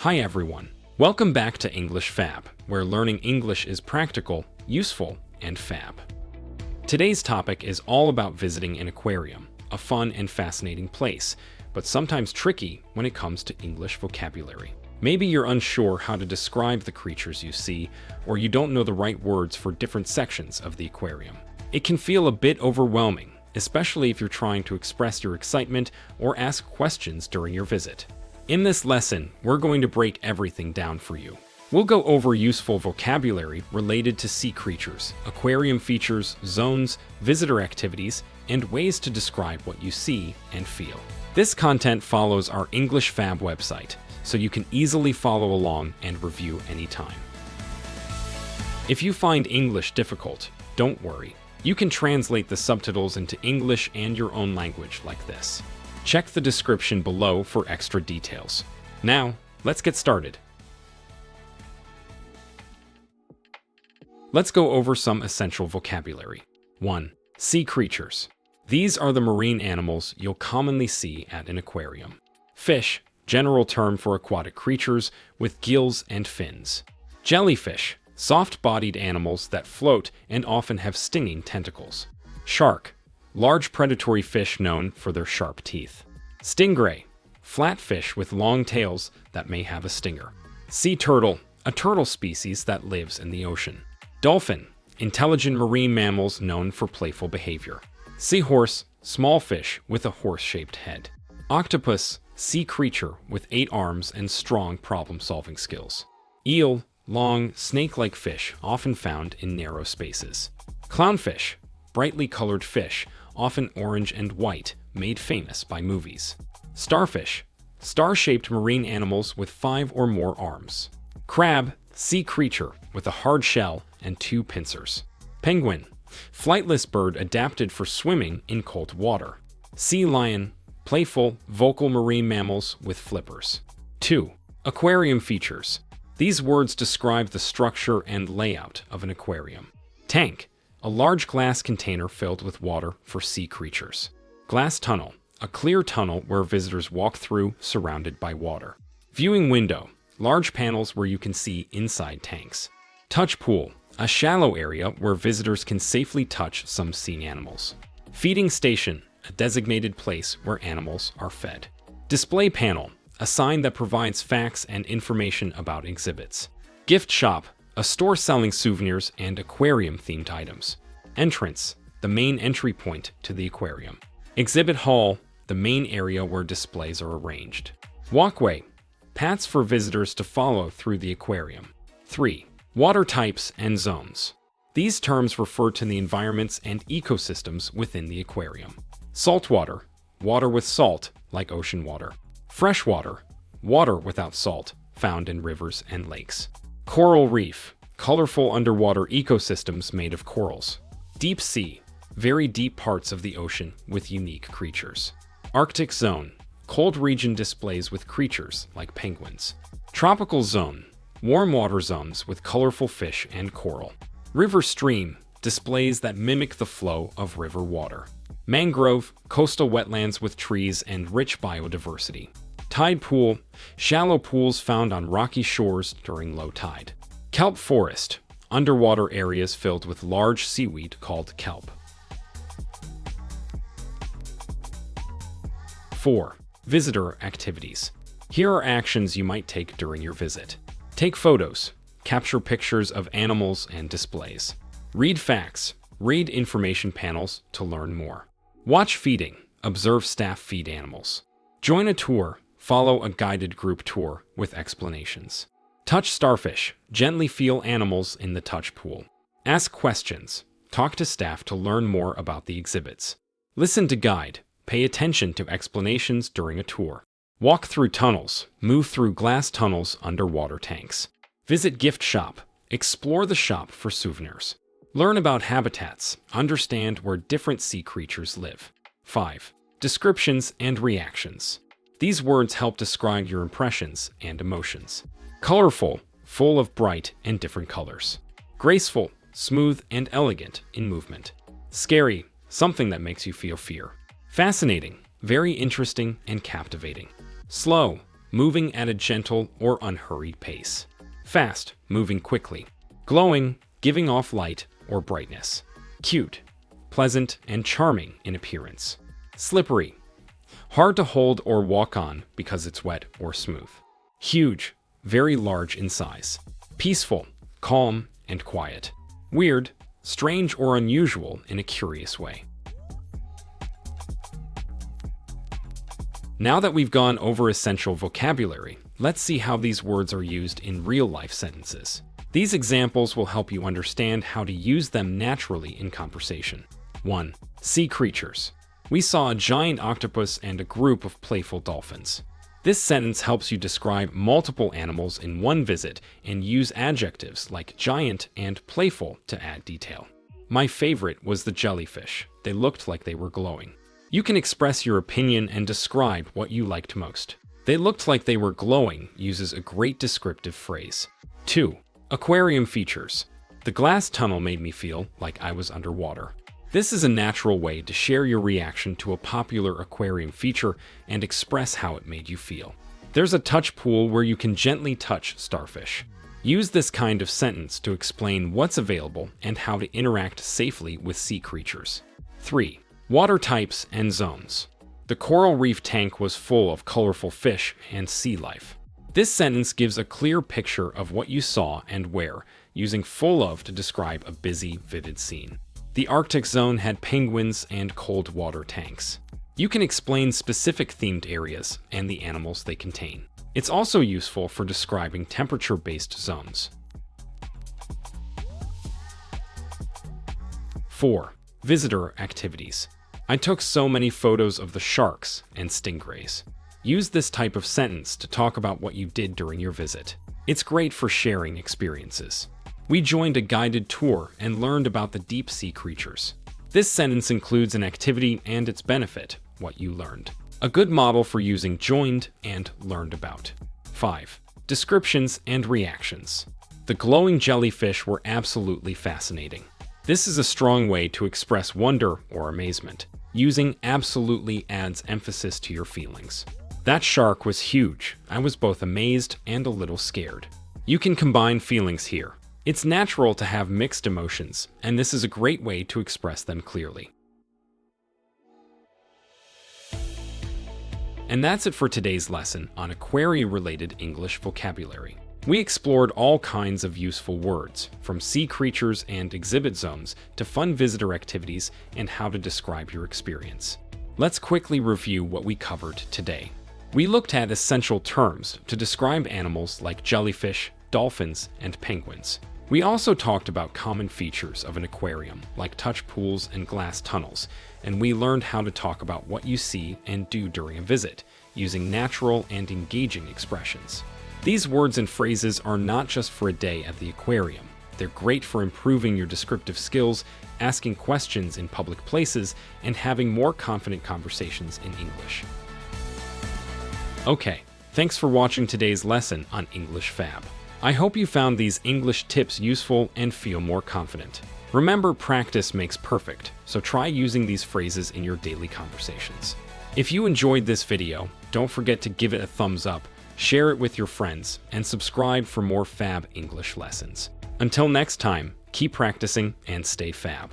Hi everyone. Welcome back to English Fab, where learning English is practical, useful, and fab. Today's topic is all about visiting an aquarium, a fun and fascinating place, but sometimes tricky when it comes to English vocabulary. Maybe you're unsure how to describe the creatures you see, or you don't know the right words for different sections of the aquarium. It can feel a bit overwhelming, especially if you're trying to express your excitement or ask questions during your visit. In this lesson, we're going to break everything down for you. We'll go over useful vocabulary related to sea creatures, aquarium features, zones, visitor activities, and ways to describe what you see and feel. This content follows our English Fab website, so you can easily follow along and review anytime. If you find English difficult, don't worry. You can translate the subtitles into English and your own language like this. Check the description below for extra details. Now, let's get started. Let's go over some essential vocabulary. 1. Sea creatures. These are the marine animals you'll commonly see at an aquarium. Fish, general term for aquatic creatures with gills and fins. Jellyfish, soft-bodied animals that float and often have stinging tentacles. Shark, large predatory fish known for their sharp teeth. Stingray, flat fish with long tails that may have a stinger. Sea turtle, a turtle species that lives in the ocean. Dolphin, intelligent marine mammals known for playful behavior. Seahorse, small fish with a horse-shaped head. Octopus, sea creature with 8 arms and strong problem-solving skills. Eel, long, snake-like fish often found in narrow spaces. Clownfish, brightly colored fish, often orange and white, made famous by movies. Starfish, star-shaped marine animals with 5 or more arms. Crab, sea creature with a hard shell and 2 pincers. Penguin, flightless bird adapted for swimming in cold water. Sea lion, playful, vocal marine mammals with flippers. 2. Aquarium features. These words describe the structure and layout of an aquarium. Tank, a large glass container filled with water for sea creatures. Glass tunnel, a clear tunnel where visitors walk through surrounded by water. Viewing window, large panels where you can see inside tanks. Touch pool, a shallow area where visitors can safely touch some sea animals. Feeding station, a designated place where animals are fed. Display panel, a sign that provides facts and information about exhibits. Gift shop, a store selling souvenirs and aquarium-themed items. Entrance, the main entry point to the aquarium. Exhibit hall, the main area where displays are arranged. Walkway, paths for visitors to follow through the aquarium. 3. Water types and zones. These terms refer to the environments and ecosystems within the aquarium. Saltwater, water with salt, like ocean water. Freshwater, water without salt, found in rivers and lakes. Coral reef, colorful underwater ecosystems made of corals. Deep sea, very deep parts of the ocean with unique creatures. Arctic zone, cold region displays with creatures like penguins. Tropical zone, warm water zones with colorful fish and coral. River stream, displays that mimic the flow of river water. Mangrove, coastal wetlands with trees and rich biodiversity. Tide pool, shallow pools found on rocky shores during low tide. Kelp forest, underwater areas filled with large seaweed called kelp. 4. Visitor activities. Here are actions you might take during your visit. Take photos. Capture pictures of animals and displays. Read facts. Read information panels to learn more. Watch feeding. Observe staff feed animals. Join a tour. Follow a guided group tour with explanations. Touch starfish. Gently feel animals in the touch pool. Ask questions. Talk to staff to learn more about the exhibits. Listen to guide. Pay attention to explanations during a tour. Walk through tunnels. Move through glass tunnels under water tanks. Visit gift shop. Explore the shop for souvenirs. Learn about habitats. Understand where different sea creatures live. 5. Descriptions and reactions. These words help describe your impressions and emotions. Colorful, full of bright and different colors. Graceful, smooth and elegant in movement. Scary, something that makes you feel fear. Fascinating, very interesting and captivating. Slow, moving at a gentle or unhurried pace. Fast, moving quickly. Glowing, giving off light or brightness. Cute, pleasant, and charming in appearance. Slippery, hard to hold or walk on because it's wet or smooth. Huge, very large in size. Peaceful, calm, and quiet. Weird, strange or unusual in a curious way. Now that we've gone over essential vocabulary, let's see how these words are used in real-life sentences. These examples will help you understand how to use them naturally in conversation. 1. Sea creatures. We saw a giant octopus and a group of playful dolphins. This sentence helps you describe multiple animals in one visit and use adjectives like giant and playful to add detail. My favorite was the jellyfish. They looked like they were glowing. You can express your opinion and describe what you liked most. They looked like they were glowing uses a great descriptive phrase. 2. Aquarium features. The glass tunnel made me feel like I was underwater. This is a natural way to share your reaction to a popular aquarium feature and express how it made you feel. There's a touch pool where you can gently touch starfish. Use this kind of sentence to explain what's available and how to interact safely with sea creatures. 3. Water types and zones. The coral reef tank was full of colorful fish and sea life. This sentence gives a clear picture of what you saw and where, using full of to describe a busy, vivid scene. The Arctic zone had penguins and cold water tanks. You can explain specific themed areas and the animals they contain. It's also useful for describing temperature-based zones. 4. Visitor activities. I took so many photos of the sharks and stingrays. Use this type of sentence to talk about what you did during your visit. It's great for sharing experiences. We joined a guided tour and learned about the deep sea creatures. This sentence includes an activity and its benefit, what you learned. A good model for using joined and learned about. 5. Descriptions and reactions. The glowing jellyfish were absolutely fascinating. This is a strong way to express wonder or amazement. Using absolutely adds emphasis to your feelings. That shark was huge. I was both amazed and a little scared. You can combine feelings here. It's natural to have mixed emotions, and this is a great way to express them clearly. And that's it for today's lesson on aquarium-related English vocabulary. We explored all kinds of useful words, from sea creatures and exhibit zones to fun visitor activities and how to describe your experience. Let's quickly review what we covered today. We looked at essential terms to describe animals like jellyfish, dolphins, and penguins. We also talked about common features of an aquarium, like touch pools and glass tunnels, and we learned how to talk about what you see and do during a visit, using natural and engaging expressions. These words and phrases are not just for a day at the aquarium. They're great for improving your descriptive skills, asking questions in public places, and having more confident conversations in English. Okay, thanks for watching today's lesson on English Fab. I hope you found these English tips useful and feel more confident. Remember, practice makes perfect, so try using these phrases in your daily conversations. If you enjoyed this video, don't forget to give it a thumbs up, share it with your friends, and subscribe for more Fab English lessons. Until next time, keep practicing and stay Fab.